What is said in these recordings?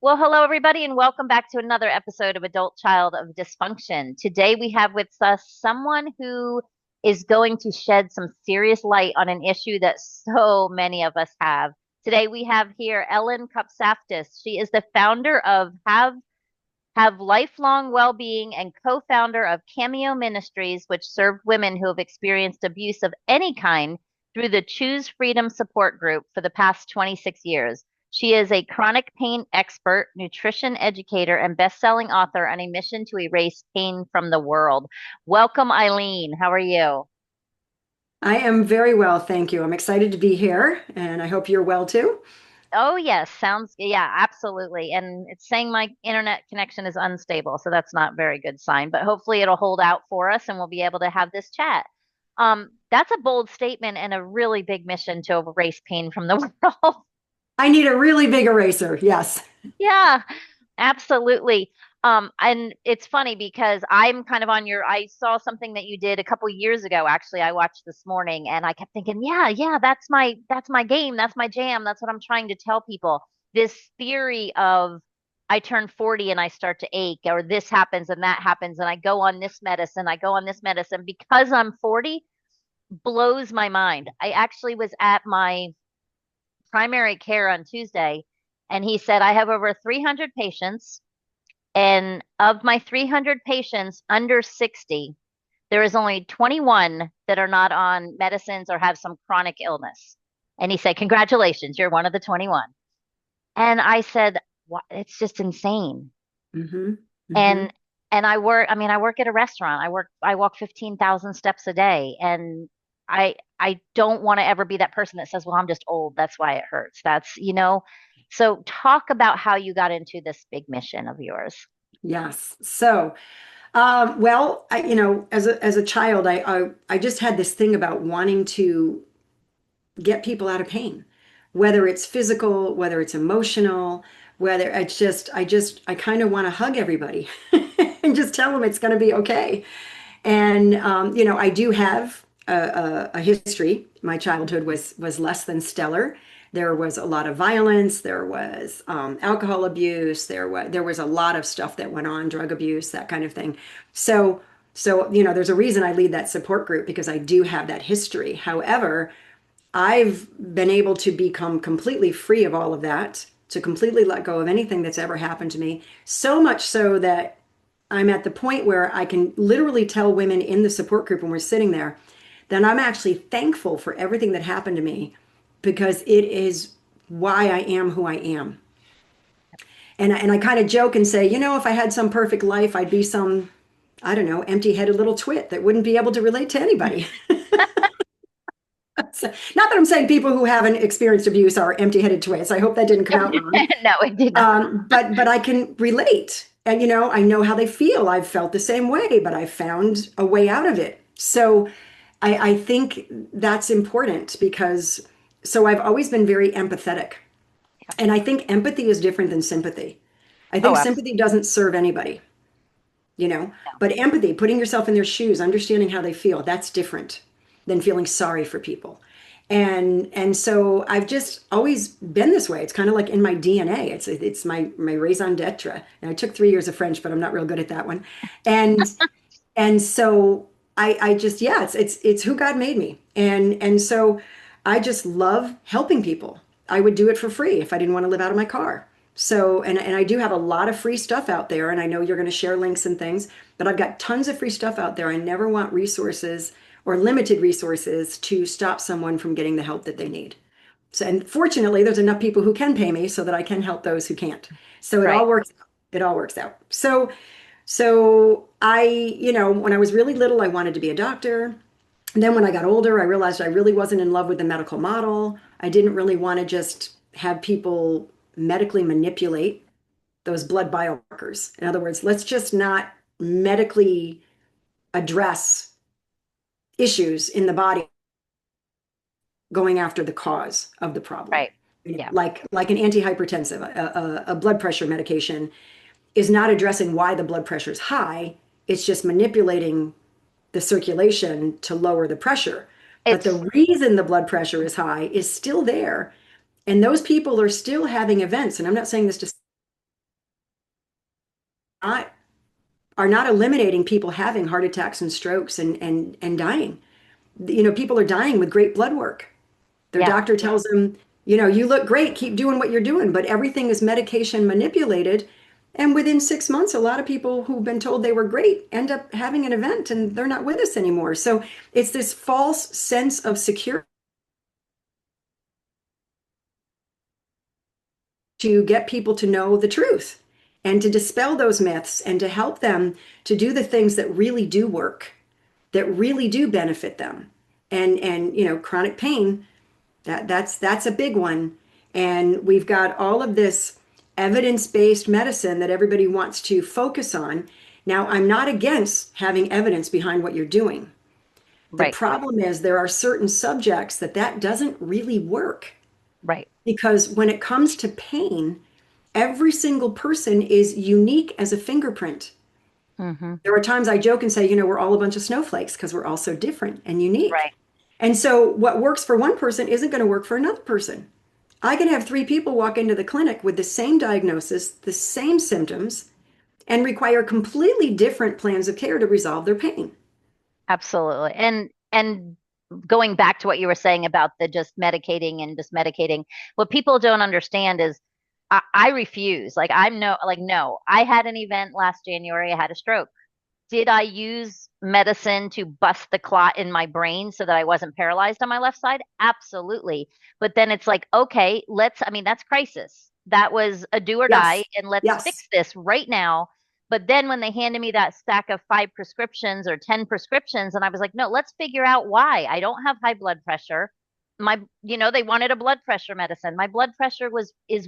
Well, hello, everybody, and welcome back to another episode of Adult Child of Dysfunction. Today, we have with us someone who is going to shed some serious light on an issue that so many of us have. Today, we have here Eileen Kopsaftis. She is the founder of Have Lifelong Wellbeing and co-founder of Cameo Ministries, which serve women who have experienced abuse of any kind through the Choose Freedom support group for the past 26 years. She is a chronic pain expert, nutrition educator, and best-selling author on a mission to erase pain from the world. Welcome, Eileen. How are you? I am very well, thank you. I'm excited to be here, and I hope you're well too. Oh, yes. Yeah, absolutely. And it's saying my internet connection is unstable, so that's not a very good sign, but hopefully it'll hold out for us and we'll be able to have this chat. That's a bold statement and a really big mission to erase pain from the world. I need a really big eraser. Yes. Yeah, absolutely. And it's funny because I'm kind of on I saw something that you did a couple years ago, actually, I watched this morning and I kept thinking, yeah, that's my game, that's my jam, that's what I'm trying to tell people. This theory of I turn 40 and I start to ache, or this happens and that happens, and I go on this medicine because I'm 40 blows my mind. I actually was at my primary care on Tuesday, and he said, I have over 300 patients. And of my 300 patients under 60, there is only 21 that are not on medicines or have some chronic illness. And he said, congratulations, you're one of the 21. And I said, what? It's just insane. hmm hmm And I work at a restaurant. I walk 15,000 steps a day. And I don't want to ever be that person that says, well, I'm just old. That's why it hurts. So talk about how you got into this big mission of yours. Yes. As a child, I just had this thing about wanting to get people out of pain, whether it's physical, whether it's emotional, whether I kind of want to hug everybody and just tell them it's going to be okay. And I do have a history. My childhood was less than stellar. There was a lot of violence. There was alcohol abuse. There was a lot of stuff that went on, drug abuse, that kind of thing. So there's a reason I lead that support group because I do have that history. However, I've been able to become completely free of all of that, to completely let go of anything that's ever happened to me. So much so that I'm at the point where I can literally tell women in the support group when we're sitting there that I'm actually thankful for everything that happened to me because it is why I am who I am. And I kind of joke and say, if I had some perfect life, I'd be some, I don't know, empty-headed little twit that wouldn't be able to relate to anybody. So, not that I'm saying people who haven't experienced abuse are empty-headed twits. I hope that didn't come out wrong. No, it did not. But I can relate, and I know how they feel. I've felt the same way, but I found a way out of it. So I think that's important because I've always been very empathetic, and I think empathy is different than sympathy. I Oh, think absolutely. sympathy doesn't serve anybody, you know, but empathy, putting yourself in their shoes, understanding how they feel, that's different than feeling sorry for people. And so I've just always been this way. It's kind of like in my DNA. It's my raison d'etre. And I took 3 years of French, but I'm not real good at that one. And and so I just, yeah, it's who God made me. And so I just love helping people. I would do it for free if I didn't want to live out of my car. So, and I do have a lot of free stuff out there, and I know you're going to share links and things, but I've got tons of free stuff out there. I never want resources or limited resources to stop someone from getting the help that they need. So, and fortunately, there's enough people who can pay me so that I can help those who can't. So it Right. all works. It all works out. So when I was really little, I wanted to be a doctor. And then when I got older, I realized I really wasn't in love with the medical model. I didn't really want to just have people medically manipulate those blood biomarkers. In other words, let's just not medically address issues in the body going after the cause of the problem. Right. Yeah. Like an antihypertensive, a blood pressure medication is not addressing why the blood pressure is high. It's just manipulating the circulation to lower the pressure. But It's the reason the blood pressure is high is still there. And those people are still having events. And I'm not saying this to not are not eliminating people having heart attacks and strokes and dying. People are dying with great blood work. Their Yeah, doctor tells them, you look great, keep doing what you're doing, but everything is medication manipulated. And within 6 months, a lot of people who've been told they were great end up having an event and they're not with us anymore. So it's this false sense of security to get people to know the truth and to dispel those myths and to help them to do the things that really do work, that really do benefit them. And chronic pain, that's a big one. And we've got all of this evidence-based medicine that everybody wants to focus on. Now, I'm not against having evidence behind what you're doing. The right, problem is there are certain subjects that doesn't really work, right. because when it comes to pain, every single person is unique as a fingerprint. Hmm. There are times I joke and say, we're all a bunch of snowflakes because we're all so different and unique. Right. And so what works for one person isn't going to work for another person. I can have three people walk into the clinic with the same diagnosis, the same symptoms, and require completely different plans of care to resolve their pain. Absolutely. And going back to what you were saying about the just medicating, what people don't understand is I refuse. Like I'm no like no. I had an event last January, I had a stroke. Did I use medicine to bust the clot in my brain so that I wasn't paralyzed on my left side? Absolutely. But then it's like, okay, I mean, that's crisis. That was a do or die, Yes, and let's fix yes. this right now. But then when they handed me that stack of 5 prescriptions or 10 prescriptions, and I was like, no, let's figure out why. I don't have high blood pressure. They wanted a blood pressure medicine. My blood pressure is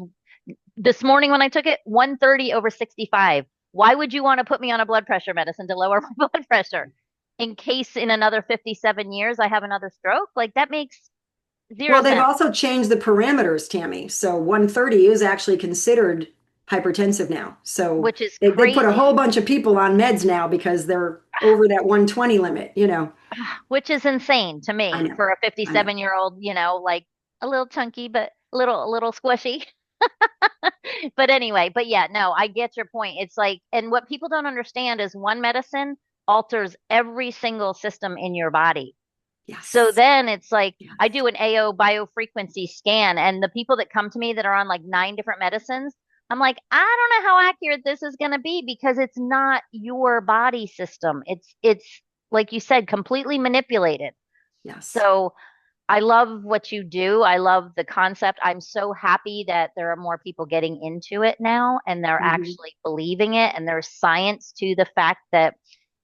this morning when I took it, 130 over 65. Why would you want to put me on a blood pressure medicine to lower my blood pressure? In case in another 57 years I have another stroke? Like that makes zero Well, they've sense, also changed the parameters, Tammy. So 130 is actually considered hypertensive now. So which is they put a whole crazy, bunch of people on meds now because they're over that 120 limit. which is insane to I me know. for a I know. 57-year-old, like a little chunky, but a little squishy. But anyway, but yeah, no, I get your point. It's like, and what people don't understand is one medicine alters every single system in your body. So Yes. then it's like I Yes. do an AO biofrequency scan, and the people that come to me that are on like 9 different medicines, I'm like, I don't know how accurate this is going to be because it's not your body system. It's like you said, completely manipulated. Yes. So I love what you do. I love the concept. I'm so happy that there are more people getting into it now and they're Mhm. actually believing it. And there's science to the fact that,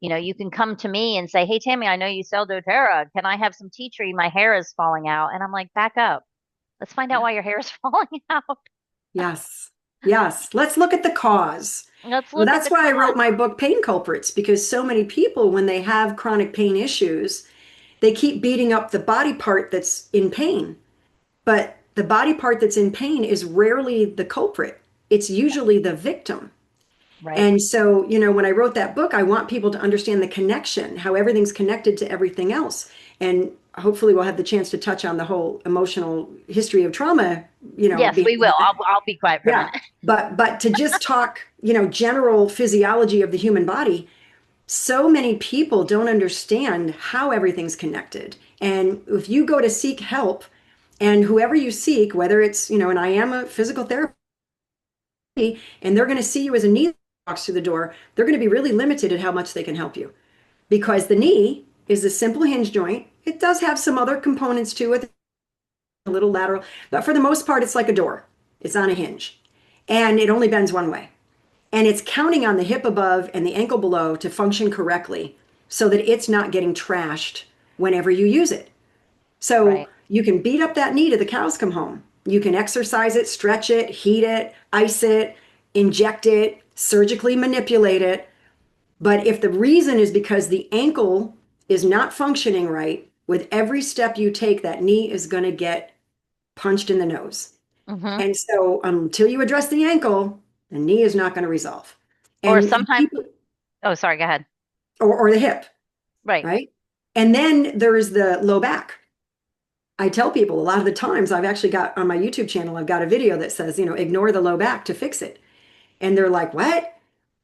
you can come to me and say, hey, Tammy, I know you sell doTERRA. Can I have some tea tree? My hair is falling out. And I'm like, back up. Let's find out Yeah. why your hair is falling out. Yes. Yes. Let's look at the cause. Let's Well, look at that's the why I wrote cause. my book, Pain Culprits, because so many people, when they have chronic pain issues, they keep beating up the body part that's in pain. But the body part that's in pain is rarely the culprit. It's usually the victim. Right. And so, when I wrote that book, I want people to understand the connection, how everything's connected to everything else. And hopefully we'll have the chance to touch on the whole emotional history of trauma, Yes, we behind will. that. I'll be quiet for a Yeah. minute. But to just talk, general physiology of the human body, so many people don't understand how everything's connected. And if you go to seek help, and whoever you seek, whether it's, and I am a physical therapist, and they're going to see you as a knee walks through the door, they're going to be really limited at how much they can help you, because the knee is a simple hinge joint. It does have some other components to it, a little lateral, but for the most part, it's like a door. It's on a hinge, and it only bends one way. And it's counting on the hip above and the ankle below to function correctly so that it's not getting trashed whenever you use it. So Right. you can beat up that knee till the cows come home. You can exercise it, stretch it, heat it, ice it, inject it, surgically manipulate it. But if the reason is because the ankle is not functioning right, with every step you take, that knee is going to get punched in the nose. Hmm. And so until you address the ankle, the knee is not going to resolve. Or And sometimes, people, oh, sorry, go ahead. or the hip, Right. right? And then there's the low back. I tell people a lot of the times, I've actually got on my YouTube channel, I've got a video that says, ignore the low back to fix it. And they're like, what?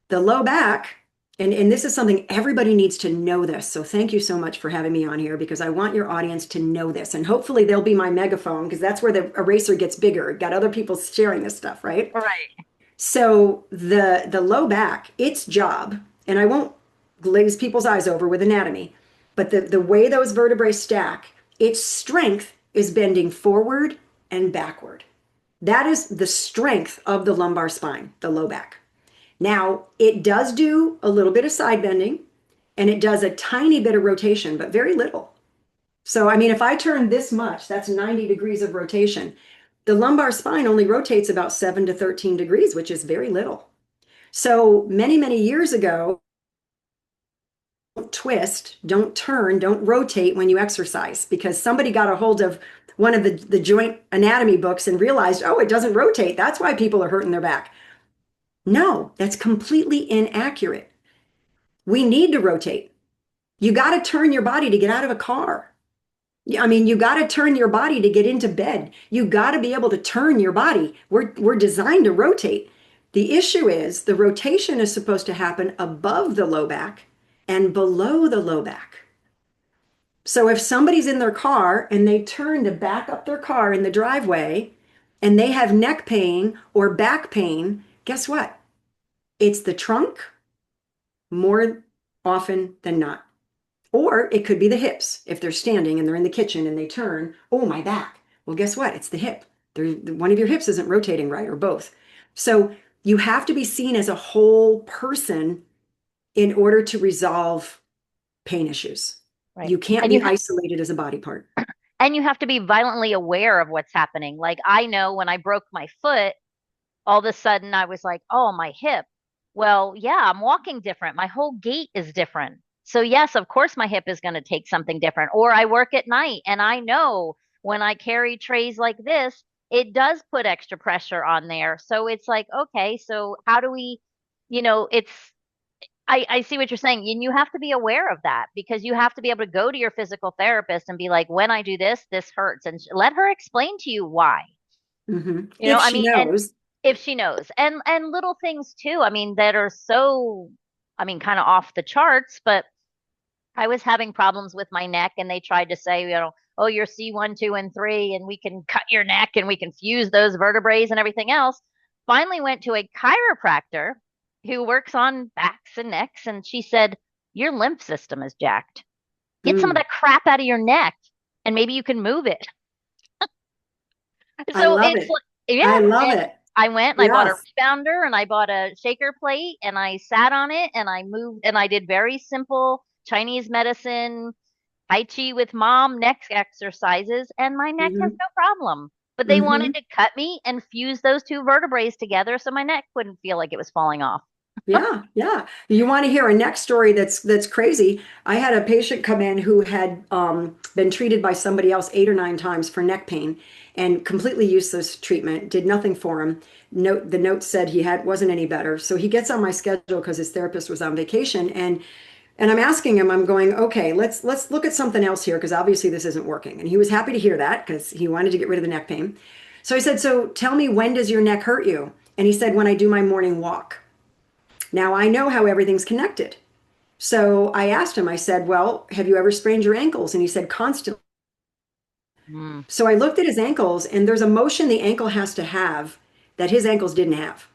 The low back, and this is something everybody needs to know this. So thank you so much for having me on here because I want your audience to know this. And hopefully they'll be my megaphone because that's where the eraser gets bigger. Got other people sharing this stuff, right? Right. So the low back, its job, and I won't glaze people's eyes over with anatomy, but the way those vertebrae stack, its strength is bending forward and backward. That is the strength of the lumbar spine, the low back. Now, it does do a little bit of side bending and it does a tiny bit of rotation, but very little. So, I mean, if I turn this much, that's 90 degrees of rotation. The lumbar spine only rotates about 7 to 13 degrees, which is very little. So, many, many years ago, don't twist, don't turn, don't rotate when you exercise because somebody got a hold of one of the joint anatomy books and realized, oh, it doesn't rotate. That's why people are hurting their back. No, that's completely inaccurate. We need to rotate. You got to turn your body to get out of a car. I mean, you got to turn your body to get into bed. You got to be able to turn your body. We're designed to rotate. The issue is the rotation is supposed to happen above the low back and below the low back. So if somebody's in their car and they turn to back up their car in the driveway and they have neck pain or back pain, guess what? It's the trunk more often than not. Or it could be the hips. If they're standing and they're in the kitchen and they turn, oh, my back. Well, guess what? It's the hip. One of your hips isn't rotating right, or both. So you have to be seen as a whole person in order to resolve pain issues. Right. You can't And be isolated as a body part. you have to be violently aware of what's happening. Like I know when I broke my foot, all of a sudden I was like, oh, my hip. Well, yeah, I'm walking different. My whole gait is different. So, yes, of course, my hip is going to take something different. Or I work at night and I know when I carry trays like this, it does put extra pressure on there. So it's like, okay, so how do we, it's, I see what you're saying. And you have to be aware of that because you have to be able to go to your physical therapist and be like, when I do this, this hurts. And let her explain to you why. If I she mean, and knows. if she knows and little things too, I mean, that are so, I mean, kind of off the charts, but I was having problems with my neck and they tried to say, oh, you're C1, 2, and 3 and we can cut your neck and we can fuse those vertebrae and everything else. Finally went to a chiropractor who works on backs and necks and she said your lymph system is jacked. Get some of Mm, that crap out of your neck and maybe you can move it. I So love it's it. like, yeah. I love And it. I went and I bought a Yes. rebounder and I bought a shaker plate and I sat on it and I moved and I did very simple Chinese medicine, Tai Chi with mom neck exercises, and my neck has hmm no problem. But they wanted hmm to cut me and fuse those two vertebrae together so my neck wouldn't feel like it was falling off. Yeah, yeah. You want to hear a next story that's crazy? I had a patient come in who had been treated by somebody else 8 or 9 times for neck pain and completely useless treatment, did nothing for him. The note said he had wasn't any better. So he gets on my schedule because his therapist was on vacation and I'm asking him, I'm going, okay, let's look at something else here because obviously this isn't working. And he was happy to hear that because he wanted to get rid of the neck pain. So I said, so tell me, when does your neck hurt you? And he said, when I do my morning walk. Now I know how everything's connected. So I asked him, I said, well, have you ever sprained your ankles? And he said, constantly. Mm, So I looked at his ankles, and there's a motion the ankle has to have that his ankles didn't have.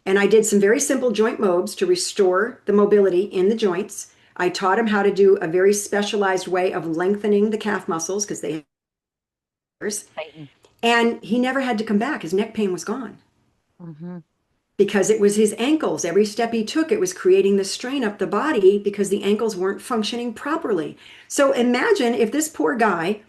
And I did some very simple joint mobs to restore the mobility in the joints. I taught him how to do a very specialized way of lengthening the calf muscles because they have, Titan. and he never had to come back. His neck pain was gone Hmm. because it was his ankles. Every step he took, it was creating the strain up the body because the ankles weren't functioning properly. So imagine if this poor guy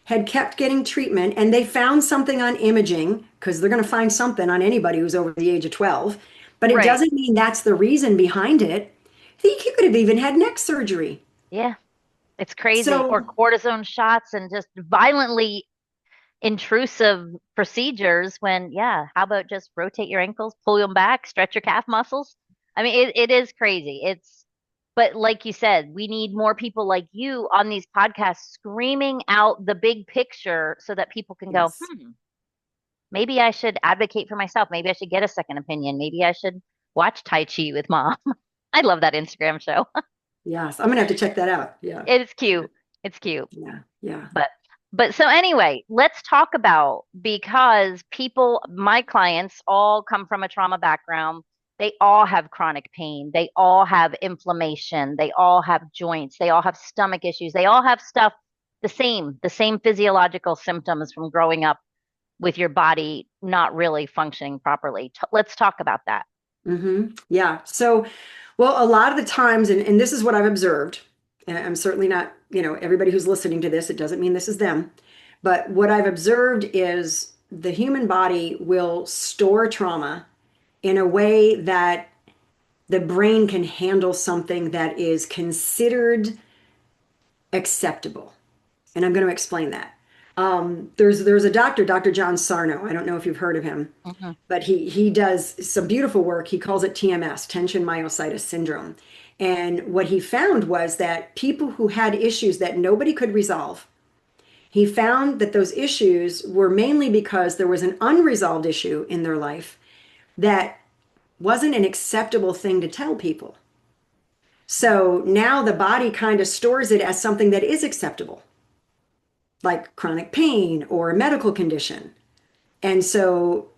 had kept getting treatment and they found something on imaging, because they're going to find something on anybody who's over the age of 12, but it Right. doesn't mean that's the reason behind it. He could have even had neck surgery. Yeah. It's crazy. Or So, cortisone shots and just violently intrusive procedures when, yeah, how about just rotate your ankles, pull them back, stretch your calf muscles? I mean, it is crazy. But like you said, we need more people like you on these podcasts screaming out the big picture so that people can go, yes. maybe I should advocate for myself. Maybe I should get a second opinion. Maybe I should watch Tai Chi with mom. I love that Instagram show. Yes, I'm gonna have to check that out. Yeah, It's cute. It's cute. yeah, yeah. But so anyway, let's talk about because people, my clients all come from a trauma background. They all have chronic pain. They all have inflammation. They all have joints. They all have stomach issues. They all have stuff the same physiological symptoms from growing up with your body not really functioning properly. Let's talk about that. Yeah. So, well, a lot of the times, and this is what I've observed, and I'm certainly not, everybody who's listening to this, it doesn't mean this is them, but what I've observed is the human body will store trauma in a way that the brain can handle something that is considered acceptable. And I'm going to explain that. There's a doctor, Dr. John Sarno. I don't know if you've heard of him, Hmm. but he does some beautiful work. He calls it TMS, tension myositis syndrome. And what he found was that people who had issues that nobody could resolve, he found that those issues were mainly because there was an unresolved issue in their life that wasn't an acceptable thing to tell people. So now the body kind of stores it as something that is acceptable, like chronic pain or a medical condition. And so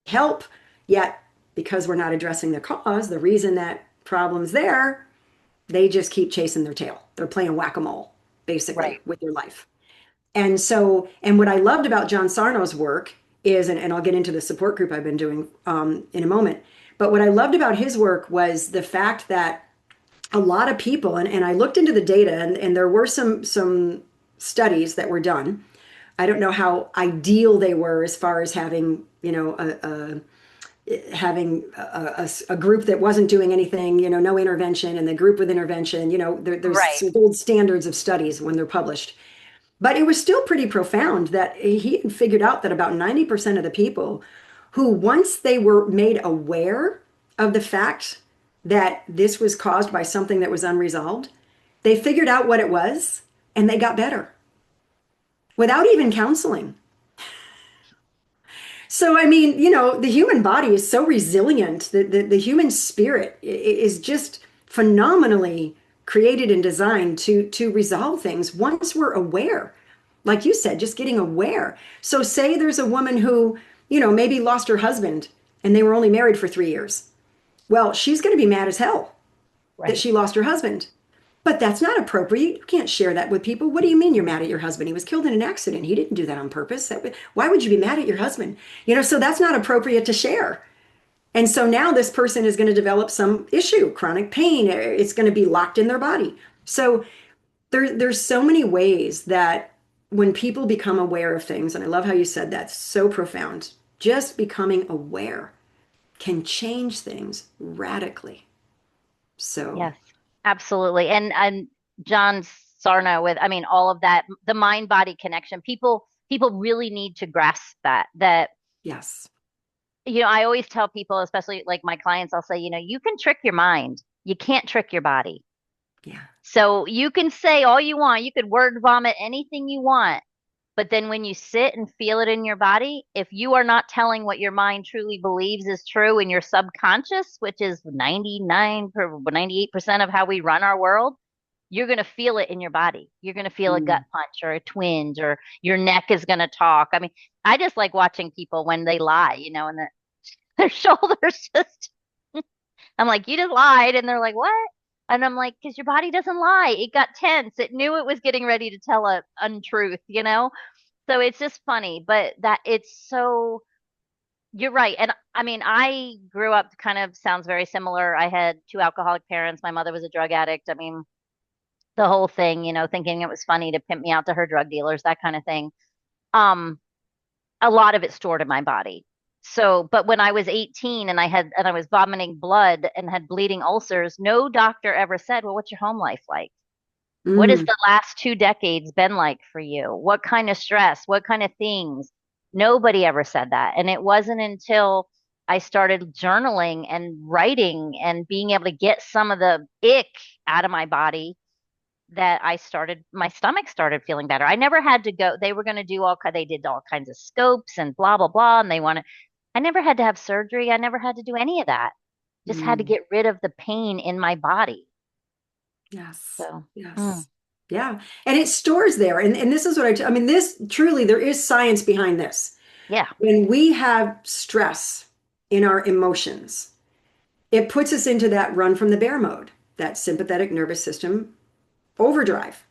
help, yet because we're not addressing the cause, the reason that problem's there, they just keep chasing their tail. They're playing whack-a-mole, basically, Right. with your life. And so, and what I loved about John Sarno's work is, and I'll get into the support group I've been doing in a moment, but what I loved about his work was the fact that a lot of people, and I looked into the data, and there were some studies that were done. I don't know how ideal they were as far as having, a group that wasn't doing anything, no intervention, and the group with intervention, there's Right. some gold standards of studies when they're published. But it was still pretty profound that he had figured out that about 90% of the people who, once they were made aware of the fact that this was caused by something that was unresolved, they figured out what it was and they got better without even counseling. So, I mean, the human body is so resilient. The human spirit is just phenomenally created and designed to resolve things once we're aware. Like you said, just getting aware. So, say there's a woman who, maybe lost her husband and they were only married for 3 years. Well, she's going to be mad as hell that Right. she lost her husband. But that's not appropriate. You can't share that with people. What do you mean you're mad at your husband? He was killed in an accident. He didn't do that on purpose. Why would you be mad at your husband? So that's not appropriate to share. And so now this person is going to develop some issue, chronic pain. It's going to be locked in their body. So there's so many ways that when people become aware of things, and I love how you said that, so profound, just becoming aware can change things radically. So, Yes, absolutely. And John Sarno with, I mean, all of that, the mind body connection. People really need to grasp that, yes. I always tell people, especially like my clients, I'll say, you can trick your mind. You can't trick your body. Yeah. So you can say all you want, you could word vomit anything you want. But then when you sit and feel it in your body, if you are not telling what your mind truly believes is true in your subconscious, which is 98% of how we run our world, you're going to feel it in your body. You're going to feel a gut Mm. punch or a twinge or your neck is going to talk. I mean, I just like watching people when they lie, and their shoulders just, I'm like, you just lied. And they're like, what? And I'm like, because your body doesn't lie. It got tense. It knew it was getting ready to tell a untruth. So it's just funny, but that it's so, you're right. And I mean, I grew up kind of sounds very similar. I had two alcoholic parents. My mother was a drug addict. I mean, the whole thing, thinking it was funny to pimp me out to her drug dealers, that kind of thing. Um, a lot of it stored in my body. So, but when I was 18 and I was vomiting blood and had bleeding ulcers, no doctor ever said, "Well, what's your home life like? What has Mm. the last 2 decades been like for you? What kind of stress? What kind of things?" Nobody ever said that. And it wasn't until I started journaling and writing and being able to get some of the ick out of my body that my stomach started feeling better. I never had to go, they were going to do they did all kinds of scopes and blah, blah, blah. And I never had to have surgery. I never had to do any of that. Just had to Mm. get rid of the pain in my body. Yes. So, mm, Yes. Yeah. And it stores there. And this is what I mean, this truly, there is science behind this. yeah. When we have stress in our emotions, it puts us into that run from the bear mode, that sympathetic nervous system overdrive.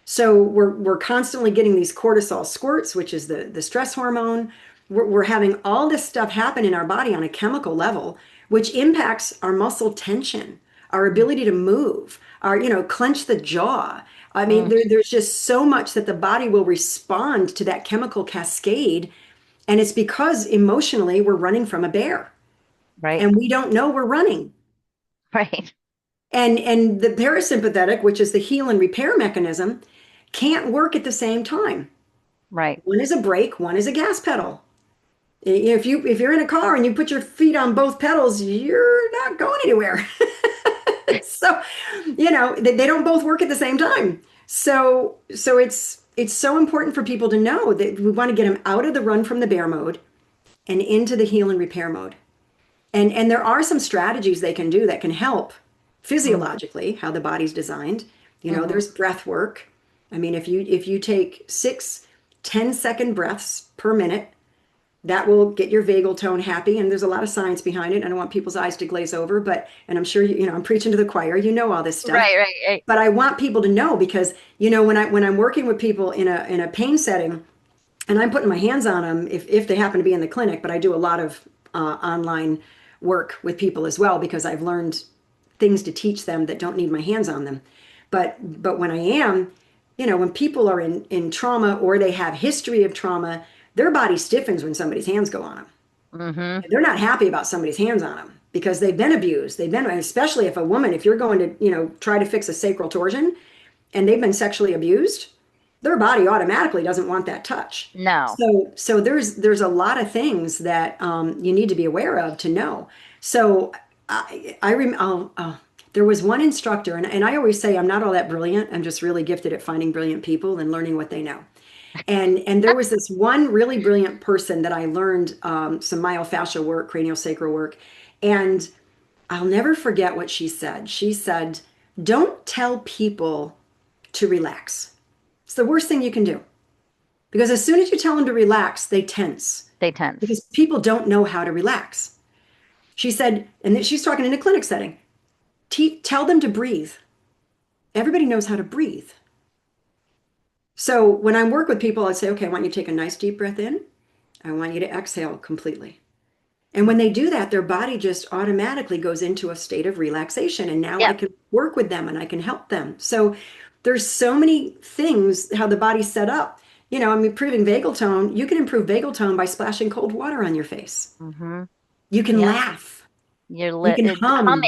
So we're constantly getting these cortisol squirts, which is the stress hormone. We're having all this stuff happen in our body on a chemical level, which impacts our muscle tension, our Mm, ability to move, our, clench the jaw. I mean, mm, there's just so much that the body will respond to that chemical cascade. And it's because emotionally we're running from a bear right. and we don't know we're running. Right. And the parasympathetic, which is the heal and repair mechanism, can't work at the same time. Right. One is a brake, one is a gas pedal. If you're in a car and you put your feet on both pedals, you're not going anywhere. So, they don't both work at the same time. So it's so important for people to know that we want to get them out of the run from the bear mode and into the heal and repair mode. And there are some strategies they can do that can help Mm, physiologically how the body's designed. hmm. There's breath work. I mean, if you take 6 10-second breaths per minute, that will get your vagal tone happy. And there's a lot of science behind it. I don't want people's eyes to glaze over, but and I'm sure I'm preaching to the choir. You know all this stuff. Right, right, right. But I want people to know because when I'm working with people in a pain setting, and I'm putting my hands on them if they happen to be in the clinic, but I do a lot of online work with people as well because I've learned things to teach them that don't need my hands on them. But when I am, when people are in trauma or they have history of trauma, their body stiffens when somebody's hands go on them. Hmm. They're not happy about somebody's hands on them because they've been abused. Especially if a woman, if you're going to, try to fix a sacral torsion and they've been sexually abused, their body automatically doesn't want that touch. No. So there's a lot of things that you need to be aware of to know. So I rem there was one instructor, and I always say I'm not all that brilliant. I'm just really gifted at finding brilliant people and learning what they know. And there was this one really brilliant person that I learned some myofascial work, craniosacral work, and I'll never forget what she said. She said, "Don't tell people to relax. It's the worst thing you can do because as soon as you tell them to relax, they tense They tense. because people don't know how to relax." She said, and she's talking in a clinic setting, tell them to breathe. Everybody knows how to breathe. So when I work with people, I say, okay, I want you to take a nice deep breath in. I want you to exhale completely. And when they do that, their body just automatically goes into a state of relaxation. And now I Yep. can work with them and I can help them. So there's so many things how the body's set up. Improving vagal tone, you can improve vagal tone by splashing cold water on your face. Hmm. You can Yeah. laugh. You're You can humming. hum.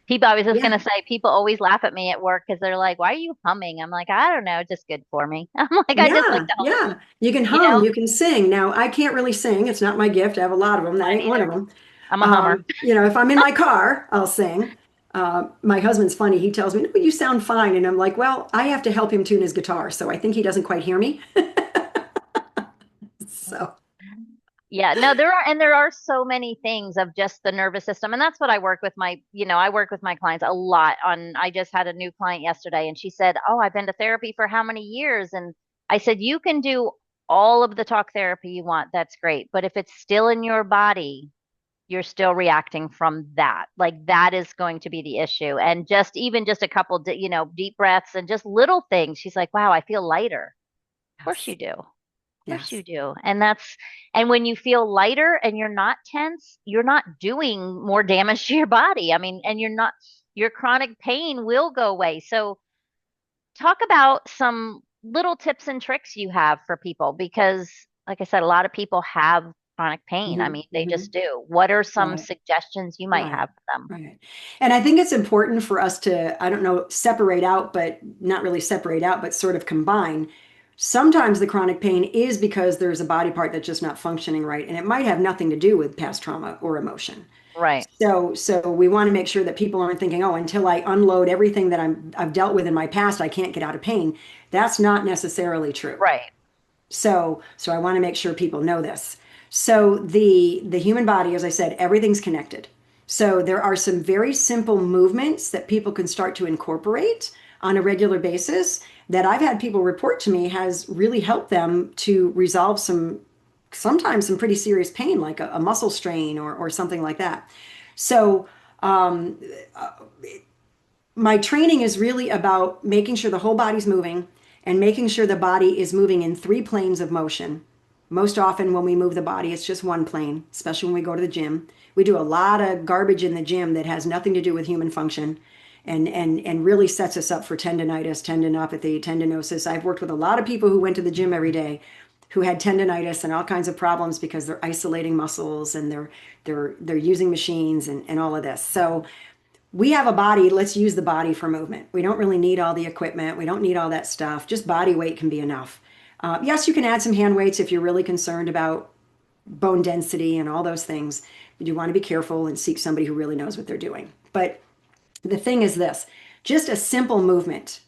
People, I was just Yeah. gonna say, people always laugh at me at work because they're like, "Why are you humming?" I'm like, "I don't know, it's just good for me." I'm like, I just like Yeah. to hum, Yeah. You can you hum. know? You can sing. Now, I can't really sing. It's not my gift. I have a lot of them. That Mine ain't one of either. them. I'm a hummer. If I'm in my car, I'll sing. My husband's funny. He tells me, "No, you sound fine." And I'm like, well, I have to help him tune his guitar. So I think he doesn't quite hear me. So, Yeah, no, there are so many things of just the nervous system. And that's what I work with I work with my clients a lot on. I just had a new client yesterday and she said, "Oh, I've been to therapy for how many years?" And I said, "You can do all of the talk therapy you want. That's great. But if it's still in your body, you're still reacting from that. Like that is going to be the issue." And just even just a couple, deep breaths and just little things. She's like, "Wow, I feel lighter." Of course yes. you do. Of course you Yes. do. And when you feel lighter and you're not tense, you're not doing more damage to your body. I mean, and your chronic pain will go away. So talk about some little tips and tricks you have for people because, like I said, a lot of people have chronic pain. I Hmm. mean, they Hmm. just do. What are some Right. suggestions you might Right. have for them? Right. And I think it's important for us to, I don't know, separate out, but not really separate out, but sort of combine. Sometimes the chronic pain is because there's a body part that's just not functioning right, and it might have nothing to do with past trauma or emotion. Right. So we want to make sure that people aren't thinking, oh, until I unload everything that I've dealt with in my past, I can't get out of pain. That's not necessarily true. Right. So I want to make sure people know this. So the human body, as I said, everything's connected. So there are some very simple movements that people can start to incorporate on a regular basis that I've had people report to me has really helped them to resolve sometimes some pretty serious pain, like a muscle strain or something like that. So um, my training is really about making sure the whole body's moving and making sure the body is moving in three planes of motion. Most often, when we move the body, it's just one plane, especially when we go to the gym. We do a lot of garbage in the gym that has nothing to do with human function and really sets us up for tendonitis, tendinopathy, tendinosis. I've worked with a lot of people who went to the gym every day who had tendonitis and all kinds of problems because they're isolating muscles and they're using machines and all of this. So we have a body, let's use the body for movement. We don't really need all the equipment. We don't need all that stuff. Just body weight can be enough. Yes, you can add some hand weights if you're really concerned about bone density and all those things. But you want to be careful and seek somebody who really knows what they're doing. But the thing is this, just a simple movement,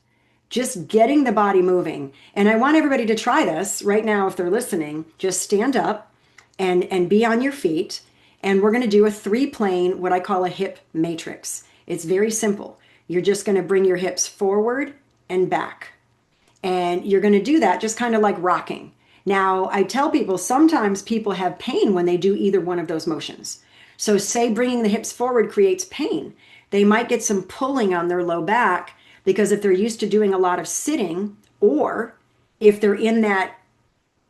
just getting the body moving. And I want everybody to try this right now if they're listening. Just stand up and be on your feet. And we're going to do a three-plane, what I call a hip matrix. It's very simple. You're just going to bring your hips forward and back. And you're going to do that just kind of like rocking. Now, I tell people sometimes people have pain when they do either one of those motions. So, say bringing the hips forward creates pain. They might get some pulling on their low back because if they're used to doing a lot of sitting, or if they're in that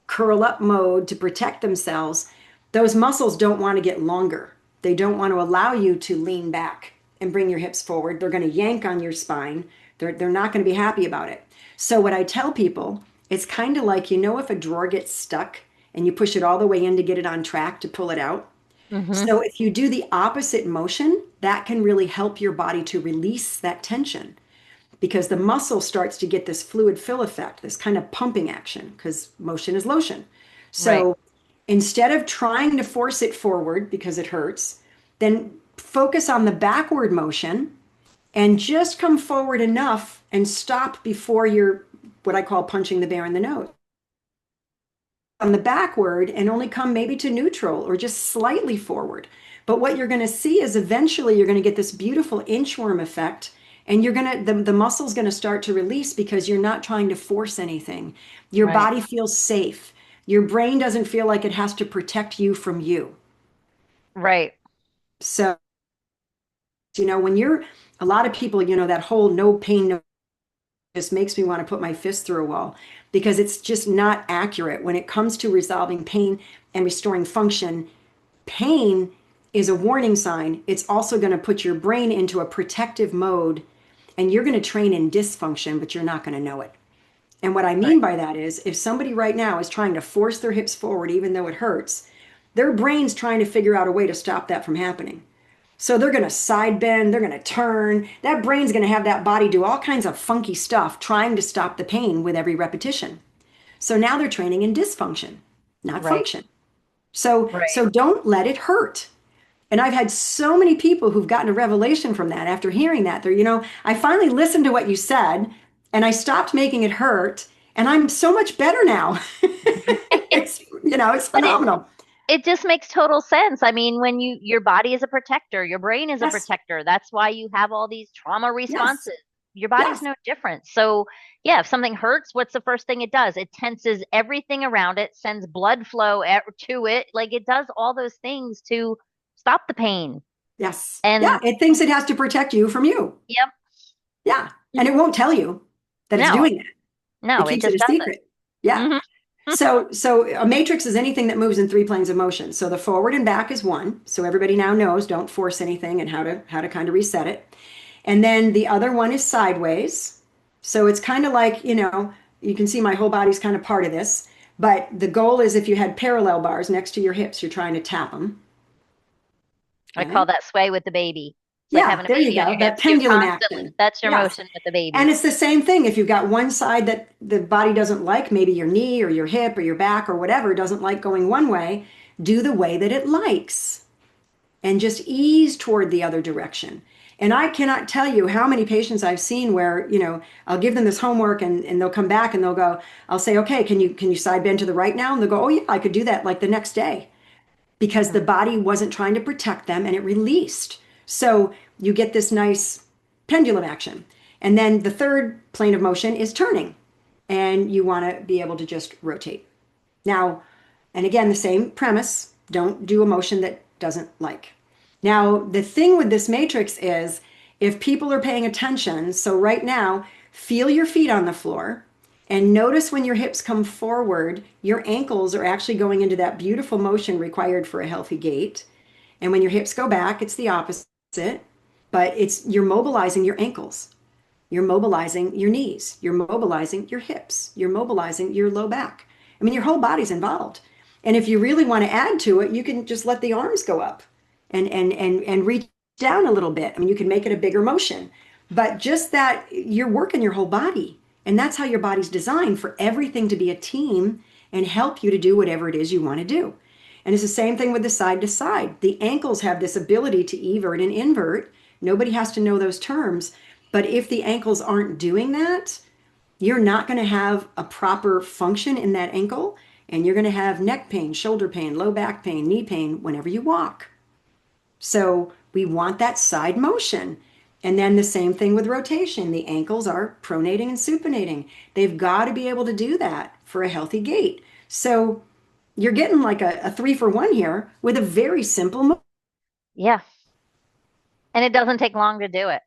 curl up mode to protect themselves, those muscles don't want to get longer. They don't want to allow you to lean back and bring your hips forward. They're going to yank on your spine. They're not going to be happy about it. So what I tell people, it's kind of like, if a drawer gets stuck and you push it all the way in to get it on track to pull it out. Mm-hmm. So if you do the opposite motion, that can really help your body to release that tension because the muscle starts to get this fluid fill effect, this kind of pumping action, because motion is lotion. Right. So instead of trying to force it forward because it hurts, then focus on the backward motion and just come forward enough and stop before you're what I call punching the bear in the nose. On the backward and only come maybe to neutral or just slightly forward. But what you're going to see is eventually you're going to get this beautiful inchworm effect and the muscle's going to start to release because you're not trying to force anything. Your Right. body feels safe. Your brain doesn't feel like it has to protect you from you. Right. So, when a lot of people, that whole no pain, no just makes me want to put my fist through a wall because it's just not accurate when it comes to resolving pain and restoring function. Pain is a warning sign. It's also going to put your brain into a protective mode and you're going to train in dysfunction, but you're not going to know it. And what I Right. mean by that is if somebody right now is trying to force their hips forward, even though it hurts, their brain's trying to figure out a way to stop that from happening. So they're going to side bend, they're going to turn. That brain's going to have that body do all kinds of funky stuff trying to stop the pain with every repetition. So now they're training in dysfunction, not Right. function. So Right. so don't let it hurt. And I've had so many people who've gotten a revelation from that after hearing that. I finally listened to what you said and I stopped making it hurt and I'm so much better now. It's But phenomenal. it just makes total sense. I mean, when your body is a protector, your brain is a Yes. protector. That's why you have all these trauma Yes. responses. Your body's Yes. no different. So, yeah, if something hurts, what's the first thing it does? It tenses everything around it, sends blood flow to it. Like it does all those things to stop the pain. Yes. Yeah, And it thinks it has to protect you from you. yep, Yeah. And it won't tell you that it's no, doing that. It no, it keeps it just a does it. secret. Yeah. Hmm. So a matrix is anything that moves in three planes of motion. So the forward and back is one. So everybody now knows don't force anything and how to kind of reset it. And then the other one is sideways. So it's kind of like, you can see my whole body's kind of part of this. But the goal is if you had parallel bars next to your hips, you're trying to tap them. I call Okay. that sway with the baby. It's like Yeah, having a there you baby on go. your That hips. You're pendulum constantly, action. that's your Yes. motion with the And baby. it's the same thing. If you've got one side that the body doesn't like, maybe your knee or your hip or your back or whatever doesn't like going one way, do the way that it likes and just ease toward the other direction. And I cannot tell you how many patients I've seen where, I'll give them this homework and they'll come back and they'll go, I'll say, okay, can you side bend to the right now? And they'll go, oh yeah, I could do that like the next day. because the body wasn't trying to protect them and it released. So you get this nice pendulum action. And then the third plane of motion is turning, and you want to be able to just rotate. Now, and again, the same premise, don't do a motion that doesn't like. Now, the thing with this matrix is if people are paying attention, so right now, feel your feet on the floor and notice when your hips come forward, your ankles are actually going into that beautiful motion required for a healthy gait. And when your hips go back, it's the opposite, but it's you're mobilizing your ankles. You're mobilizing your knees. You're mobilizing your hips. You're mobilizing your low back. I mean, your whole body's involved. And if you really want to add to it, you can just let the arms go up and reach down a little bit. I mean, you can make it a bigger motion. But just that you're working your whole body. And that's how your body's designed, for everything to be a team and help you to do whatever it is you want to do. And it's the same thing with the side to side. The ankles have this ability to evert and invert. Nobody has to know those terms. But if the ankles aren't doing that, you're not going to have a proper function in that ankle. And you're going to have neck pain, shoulder pain, low back pain, knee pain whenever you walk. So we want that side motion. And then the same thing with rotation. The ankles are pronating and supinating. They've got to be able to do that for a healthy gait. So you're getting like a 3-for-1 here with a very simple Yeah. And it doesn't take long to do it.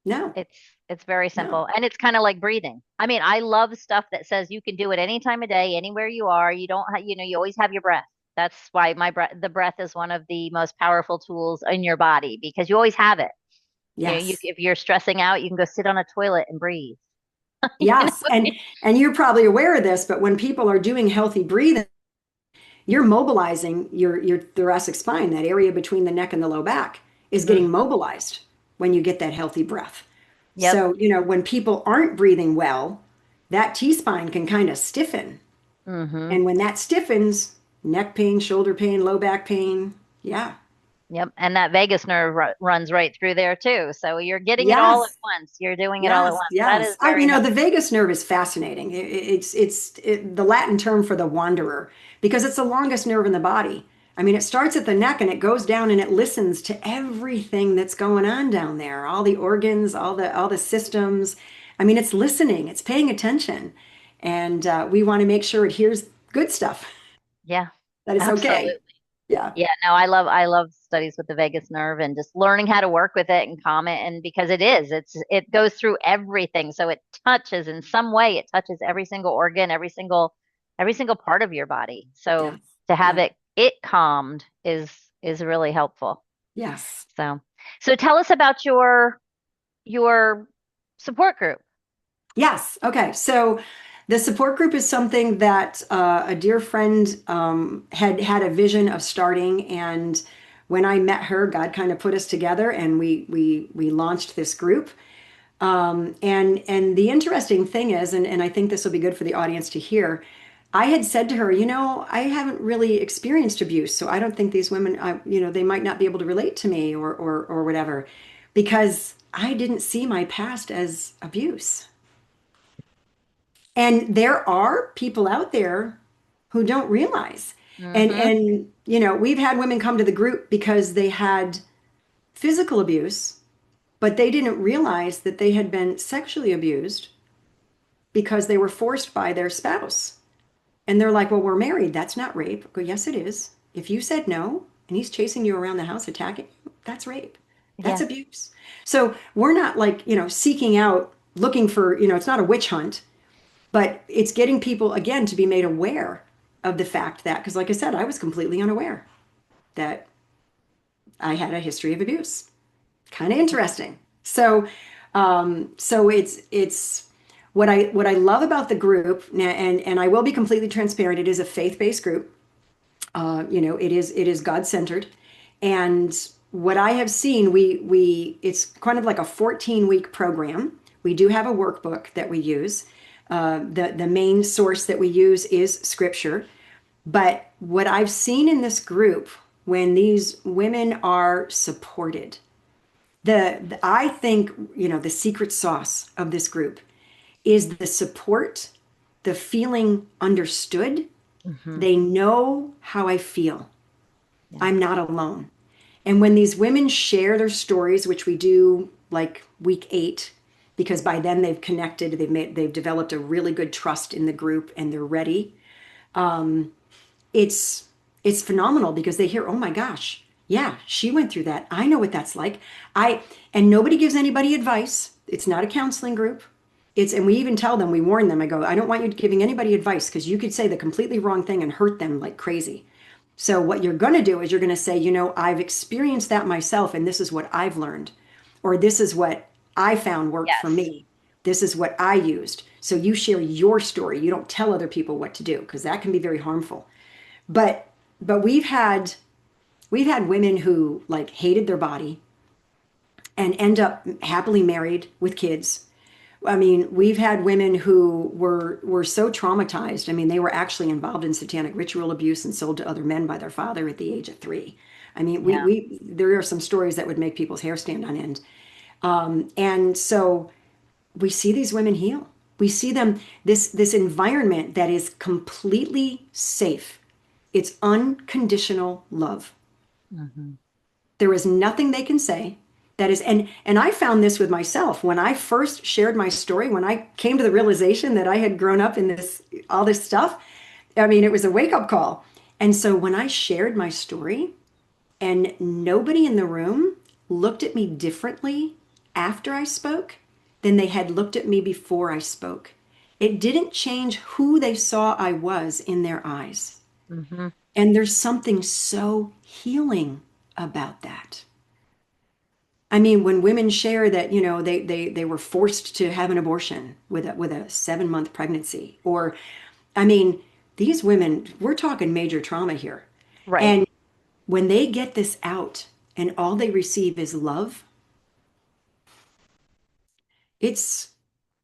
no, It's it's very no. simple, and it's kind of like breathing. I mean, I love stuff that says you can do it any time of day, anywhere you are. You don't you know, you always have your breath. That's why the breath is one of the most powerful tools in your body, because you always have it. You know, Yes. if you're stressing out, you can go sit on a toilet and breathe. You Yes. know? And you're probably aware of this, but when people are doing healthy breathing, you're mobilizing your thoracic spine. That area between the neck and the low back is getting Mm, mobilized when you get that healthy breath. yep. So, when people aren't breathing well, that T-spine can kind of stiffen. Hmm. And when that stiffens, neck pain, shoulder pain, low back pain, yeah. Yep. And that vagus nerve runs right through there too. So you're getting it all at Yes. once. You're doing it all at Yes, once. That yes. is very The helpful. vagus nerve is fascinating. It's the Latin term for the wanderer because it's the longest nerve in the body. I mean, it starts at the neck and it goes down and it listens to everything that's going on down there, all the organs, all the systems. I mean, it's listening, it's paying attention, and we want to make sure it hears good stuff, Yeah, that it's okay. absolutely. Yeah. Yeah, no, I love studies with the vagus nerve and just learning how to work with it and calm it. And because it goes through everything. So it touches in some way, it touches every single organ, every single part of your body. So Yes. to have Yeah. it calmed is really helpful. Yes. So tell us about your support group. Yes. Okay. So the support group is something that a dear friend had a vision of starting, and when I met her, God kind of put us together, and we launched this group. And the interesting thing is, and I think this will be good for the audience to hear. I had said to her, I haven't really experienced abuse, so I don't think these women, they might not be able to relate to me or whatever, because I didn't see my past as abuse. And there are people out there who don't realize. Hmm. We've had women come to the group because they had physical abuse, but they didn't realize that they had been sexually abused because they were forced by their spouse. And they're like, well, we're married. That's not rape. I go, yes, it is. If you said no and he's chasing you around the house, attacking you, that's rape. That's Yeah. abuse. So we're not like, seeking out, looking for, it's not a witch hunt. But it's getting people, again, to be made aware of the fact that, because like I said, I was completely unaware that I had a history of abuse. Kind of interesting. So it's what I love about the group, and I will be completely transparent. It is a faith-based group. It is God-centered, and what I have seen, it's kind of like a 14-week program. We do have a workbook that we use. The main source that we use is scripture. But what I've seen in this group, when these women are supported, I think, the secret sauce of this group is the support, the feeling understood. Hmm. They know how I feel. Yeah. I'm not alone. And when these women share their stories, which we do like week 8, because by then they've connected, they've developed a really good trust in the group and they're ready. It's it's phenomenal because they hear, oh my gosh, yeah, she went through that. I know what that's like. I and nobody gives anybody advice. It's not a counseling group. It's and we even tell them, we warn them. I go, I don't want you giving anybody advice because you could say the completely wrong thing and hurt them like crazy. So what you're going to do is you're going to say, I've experienced that myself and this is what I've learned, or this is what I found worked for Yes. me. This is what I used. So you share your story. You don't tell other people what to do because that can be very harmful. But but we've had women who like hated their body and end up happily married with kids. I mean, we've had women who were so traumatized. I mean, they were actually involved in satanic ritual abuse and sold to other men by their father at the age of 3. I mean, we Yeah. we there are some stories that would make people's hair stand on end. And so we see these women heal. We see them this environment that is completely safe. It's unconditional love. Hmm. There is nothing they can say that is and I found this with myself when I first shared my story, when I came to the realization that I had grown up in this all this stuff. I mean, it was a wake-up call. And so when I shared my story and nobody in the room looked at me differently after I spoke than they had looked at me before I spoke. It didn't change who they saw I was in their eyes. Hmm. And there's something so healing about that. I mean, when women share that, they were forced to have an abortion with a 7-month pregnancy, or, I mean, these women, we're talking major trauma here. Right. And when they get this out and all they receive is love, it's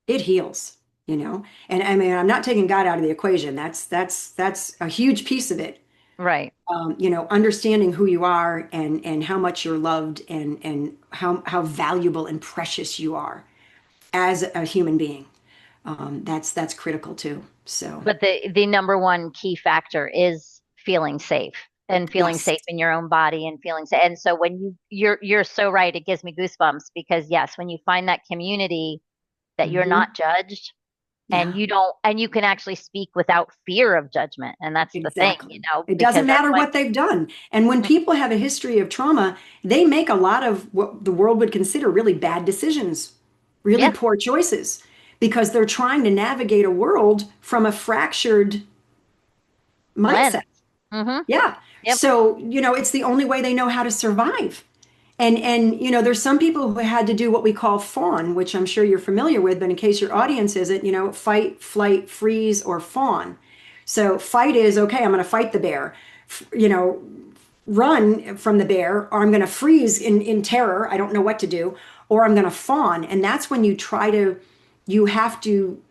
it heals. And I mean, I'm not taking God out of the equation. That's a huge piece of it. Right. Understanding who you are and how much you're loved and how valuable and precious you are as a human being. That's critical too. So But the number one key factor is feeling safe and feeling yes, safe in your own body and feeling safe. And so when you're so right, it gives me goosebumps because yes, when you find that community that you're hmm not judged and yeah, you can actually speak without fear of judgment. And that's the thing, exactly. It doesn't because that's matter like, what they've done. And when people have a history of trauma, they make a lot of what the world would consider really bad decisions, really yeah, poor choices, because they're trying to navigate a world from a fractured lens. mindset. Hmm. Yeah. Yep. So, it's the only way they know how to survive. And there's some people who had to do what we call fawn, which I'm sure you're familiar with, but in case your audience isn't, fight, flight, freeze, or fawn. So fight is okay, I'm going to fight the bear. You know, run from the bear, or I'm going to freeze in terror. I don't know what to do, or I'm going to fawn. And that's when you have to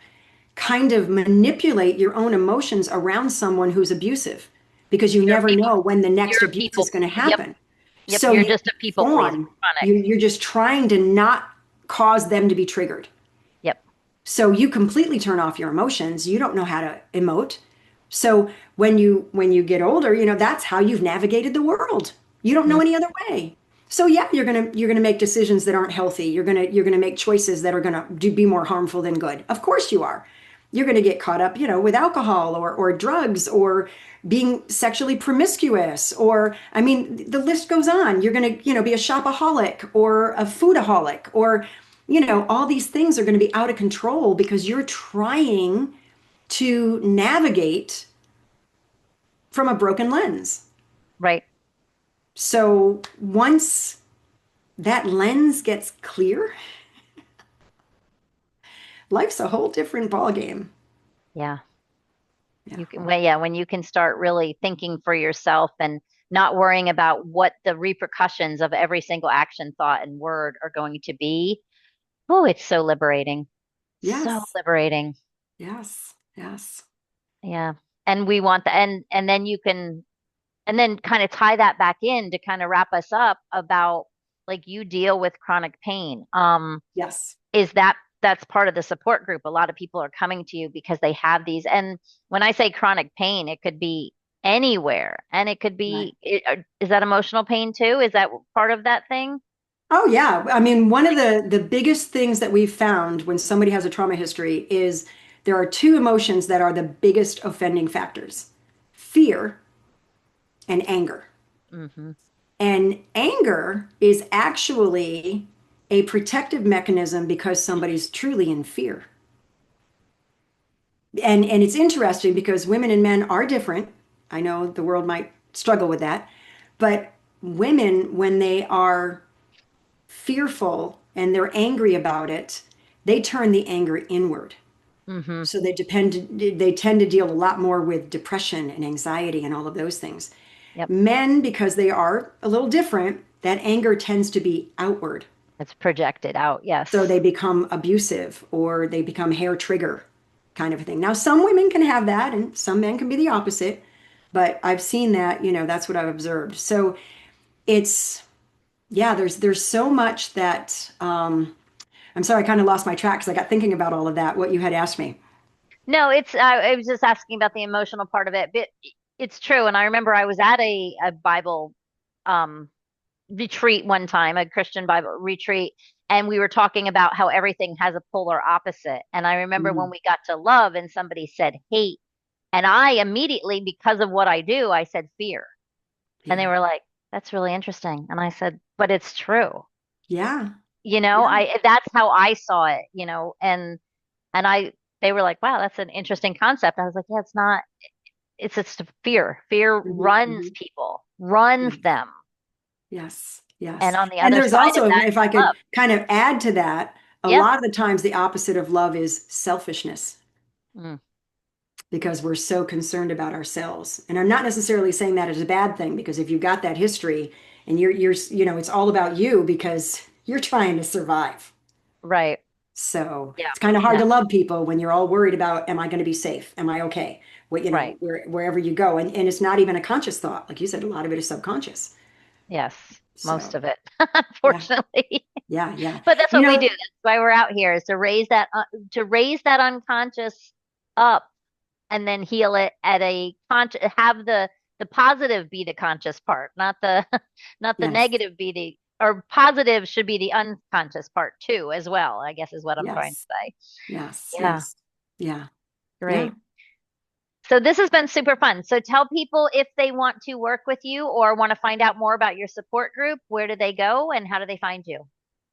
kind of manipulate your own emotions around someone who's abusive because you You're a never people, know when the next you're a abuse is people. going to Yep. happen. Yep. So You're you just a people pleaser. fawn. Chronic. You're just trying to not cause them to be triggered. Yep. So you completely turn off your emotions. You don't know how to emote. So when you get older, that's how you've navigated the world. You don't know Mm. any other way. So yeah, you're gonna make decisions that aren't healthy. You're gonna make choices that are gonna be more harmful than good. Of course you are. You're gonna get caught up, with alcohol or drugs or being sexually promiscuous or I mean the list goes on. You're gonna, be a shopaholic or a foodaholic or all these things are going to be out of control because you're trying to navigate from a broken lens. Right. So once that lens gets clear, life's a whole different ballgame. Yeah. Yeah. You can, well, yeah, when you can start really thinking for yourself and not worrying about what the repercussions of every single action, thought, and word are going to be. Oh, it's so liberating. So Yes. liberating. Yes. Yes. Yeah. And we want the and then you can and then kind of tie that back in to kind of wrap us up about like you deal with chronic pain. Yes. Is that's part of the support group. A lot of people are coming to you because they have these. And when I say chronic pain, it could be anywhere. And it could Right. be, is that emotional pain too? Is that part of that thing? Oh yeah. I mean, one of the biggest things that we've found when somebody has a trauma history is there are two emotions that are the biggest offending factors: fear and anger. Hmm. And anger is actually a protective mechanism because somebody's truly in fear. And it's interesting because women and men are different. I know the world might struggle with that, but women, when they are fearful and they're angry about it, they turn the anger inward. Hmm. So they tend to deal a lot more with depression and anxiety and all of those things. Yep. Men, because they are a little different, that anger tends to be outward. It's projected out. So Yes. they become abusive or they become hair trigger kind of a thing. Now, some women can have that and some men can be the opposite, but I've seen that, that's what I've observed. So it's, yeah, there's so much that, I'm sorry, I kind of lost my track because I got thinking about all of that, what you had asked me. No, I was just asking about the emotional part of it, but it's true. And I remember I was at a Bible um, retreat one time, a Christian Bible retreat, and we were talking about how everything has a polar opposite. And I remember when Mhm. we got to love and somebody said hate, and I immediately, because of what I do, I said fear. And they Yeah. were like, that's really interesting. And I said, but it's true. Yeah. Yeah. I that's how I saw it, and they were like, wow, that's an interesting concept. I was like, yeah, it's not, it's just a fear. Fear Mhm. runs Mhm. people, runs Yes. them. Yes. Yes. And on the And other there's side of also, that if is I could love. kind of add to that, a Yeah. lot of the times the opposite of love is selfishness Mm, because we're so concerned about ourselves. And I'm not necessarily saying that as a bad thing because if you've got that history and it's all about you because you're trying to survive. right. So Yeah. it's kind of hard No, to love people when you're all worried about, am I going to be safe? Am I okay? right. Wherever you go. And it's not even a conscious thought. Like you said, a lot of it is subconscious. Yes. Most So of it, yeah, unfortunately. yeah, yeah. But that's You what we do. know, That's why we're out here, is to raise that unconscious up and then heal it at a have the positive be the conscious part, not the not the yes, negative be the, or positive should be the unconscious part too as well, I guess is what I'm trying to yes, say. yes, Yeah, yes. Yeah, yeah. great. So this has been super fun. So tell people if they want to work with you or want to find out more about your support group, where do they go and how do they find you?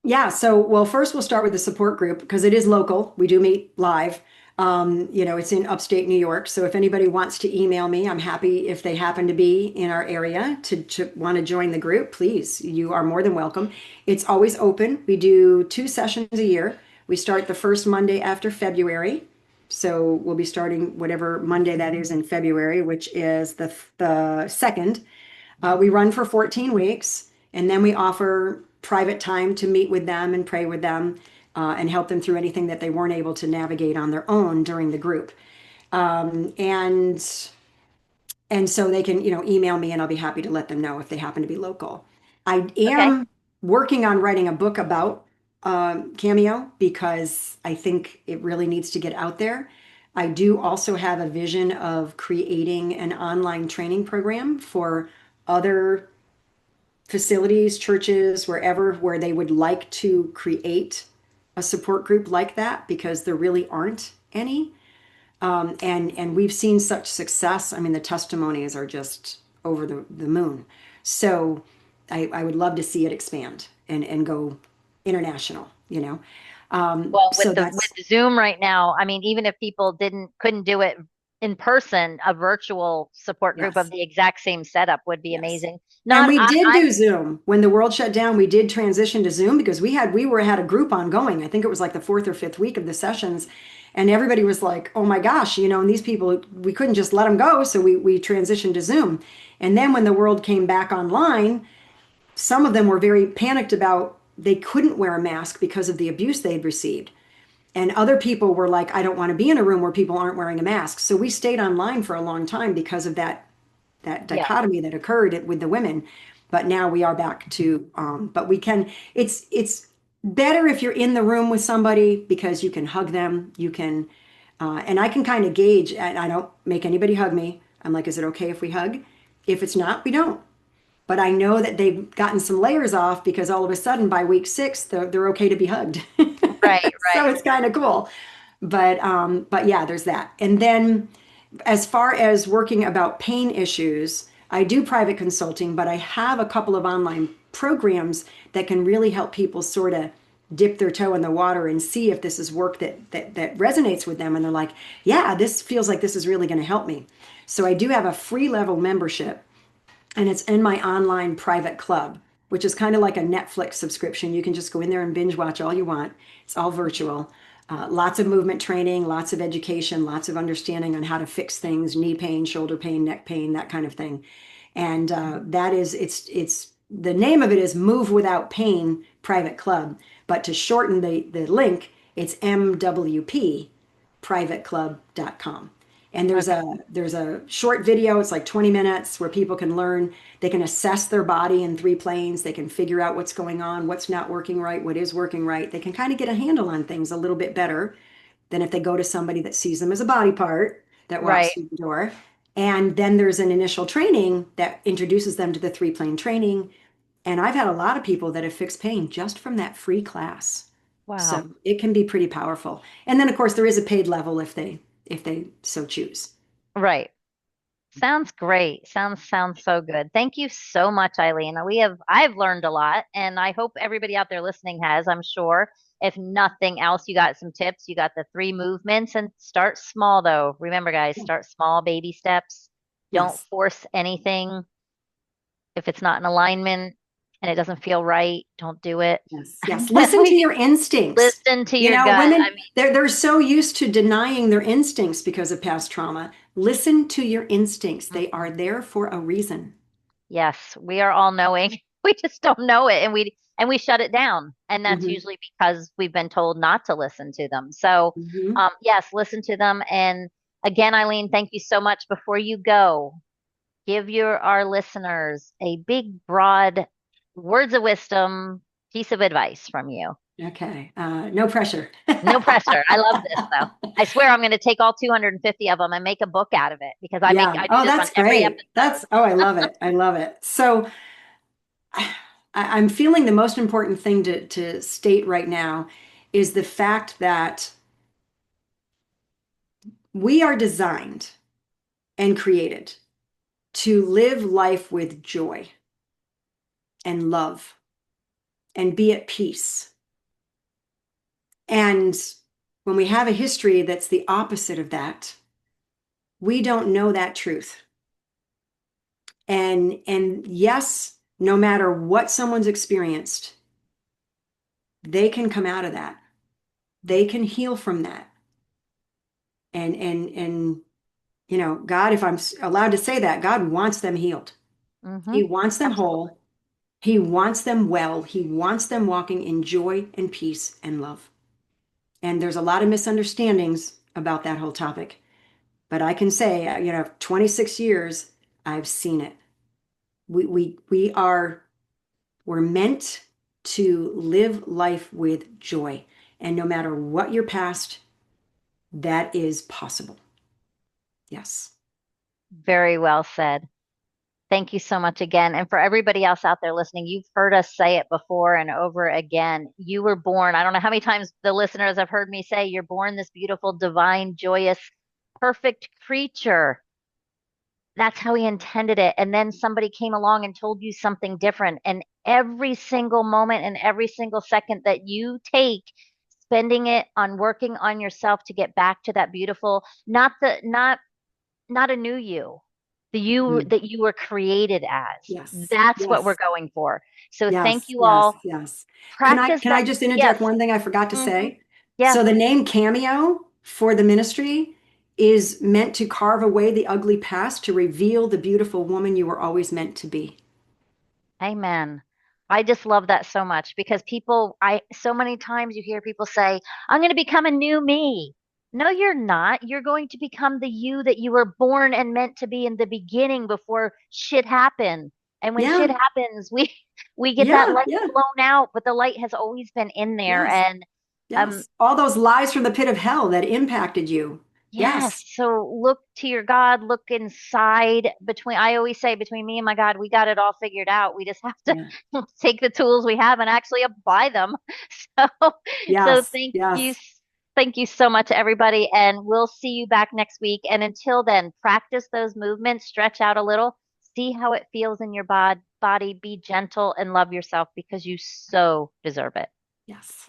Yeah, so well, first we'll start with the support group because it is local. We do meet live. It's in upstate New York. So if anybody wants to email me, I'm happy if they happen to be in our area to want to join the group, please. You are more than welcome. It's always open. We do 2 sessions a year. We start the first Monday after February. So we'll be starting whatever Monday that is in February, which is the second. We run for 14 weeks, and then we offer private time to meet with them and pray with them and help them through anything that they weren't able to navigate on their own during the group. Um, and and so they can, email me and I'll be happy to let them know if they happen to be local. I Okay. am working on writing a book about Cameo because I think it really needs to get out there. I do also have a vision of creating an online training program for other facilities, churches, wherever, where they would like to create a support group like that because there really aren't any. And we've seen such success. I mean, the testimonies are just over the moon. So I would love to see it expand and go international, you know. Well, So with that's Zoom right now, I mean, even if people couldn't do it in person, a virtual support group of yes. the exact same setup would be Yes. amazing. And Not we did do I'm Zoom. When the world shut down, we did transition to Zoom because we had a group ongoing. I think it was like the fourth or fifth week of the sessions. And everybody was like, oh my gosh, and these people, we couldn't just let them go. So we transitioned to Zoom. And then when the world came back online, some of them were very panicked about they couldn't wear a mask because of the abuse they'd received. And other people were like, I don't want to be in a room where people aren't wearing a mask. So we stayed online for a long time because of that Yeah. dichotomy that occurred with the women. But now we are back to, but we can, it's better if you're in the room with somebody because you can hug them, you can, and I can kind of gauge, and I don't make anybody hug me. I'm like, is it okay if we hug? If it's not, we don't. But I know that they've gotten some layers off because all of a sudden by week 6, they're okay to be hugged. Right, So right. it's kind of cool. But yeah, there's that. And then as far as working about pain issues, I do private consulting, but I have a couple of online programs that can really help people sort of dip their toe in the water and see if this is work that resonates with them. And they're like, yeah, this feels like this is really going to help me. So I do have a free level membership, and it's in my online private club, which is kind of like a Netflix subscription. You can just go in there and binge watch all you want. It's all virtual. Lots of movement training, lots of education, lots of understanding on how to fix things, knee pain, shoulder pain, neck pain, that kind of thing. And that is, it's the name of it is Move Without Pain Private Club. But to shorten the link, it's mwprivateclub.com. And Okay. there's a short video, it's like 20 minutes, where people can learn, they can assess their body in 3 planes, they can figure out what's going on, what's not working right, what is working right. They can kind of get a handle on things a little bit better than if they go to somebody that sees them as a body part that walks Right. through the door. And then there's an initial training that introduces them to the 3 plane training. And I've had a lot of people that have fixed pain just from that free class. Wow. So it can be pretty powerful. And then of course there is a paid level if they so choose. Right. Sounds great. Sounds so good. Thank you so much, Eileen. I've learned a lot, and I hope everybody out there listening has, I'm sure. If nothing else, you got some tips. You got the 3 movements, and start small though. Remember, guys, start small, baby steps. Don't Yes. force anything. If it's not in alignment and it doesn't feel right, don't do it. Yes, yes. Listen to We your instincts. listen to You your know, gut. I women, mean, they're so used to denying their instincts because of past trauma. Listen to your instincts. They are mhm. there for a reason. Yes, we are all knowing. We just don't know it, and we shut it down. And that's Hmm. usually because we've been told not to listen to them. So, Hmm. yes, listen to them. And again, Eileen, thank you so much. Before you go, give your our listeners a big, broad words of wisdom, piece of advice from you. Okay. No pressure. No pressure. I love this though. I swear I'm going to take all 250 of them and make a book out of it because Yeah. I do Oh, this on that's every great. episode. Oh, I love it. I love it. So I'm feeling the most important thing to state right now is the fact that we are designed and created to live life with joy and love and be at peace. And when we have a history that's the opposite of that, we don't know that truth. And yes, no matter what someone's experienced, they can come out of that. They can heal from that. And you know, God, if I'm allowed to say that, God wants them healed. Mm-hmm. He wants them Absolutely. whole. He wants them well. He wants them walking in joy and peace and love. And there's a lot of misunderstandings about that whole topic. But I can say, 26 years, I've seen it. We're meant to live life with joy. And no matter what your past, that is possible. Yes. Very well said. Thank you so much again. And for everybody else out there listening, you've heard us say it before and over again. You were born, I don't know how many times the listeners have heard me say, you're born this beautiful, divine, joyous, perfect creature. That's how he intended it. And then somebody came along and told you something different. And every single moment and every single second that you take spending it on working on yourself to get back to that beautiful, not a new you, the you Mm. that you were created as. Yes. That's what we're Yes. going for. So thank Yes. you Yes. all. Yes. Can I Practice can I that. just interject Yes. one thing I forgot to Hmm. say? Yeah. So the name Cameo for the ministry is meant to carve away the ugly past to reveal the beautiful woman you were always meant to be. Amen. I just love that so much because so many times you hear people say, I'm going to become a new me. No, you're not. You're going to become the you that you were born and meant to be in the beginning before shit happened. And when shit Yeah. happens, we get that Yeah. light Yeah. blown out, but the light has always been in there. Yes. And um, Yes. All those lies from the pit of hell that impacted you. Yes. Yes. So look to your God, look inside between, I always say between me and my God, we got it all figured out. We just have to Yeah. take the tools we have and actually apply them. So, so Yes. you, Yes. thank you so much, everybody. And we'll see you back next week. And until then, practice those movements, stretch out a little, see how it feels in your body, be gentle and love yourself because you so deserve it. Yes.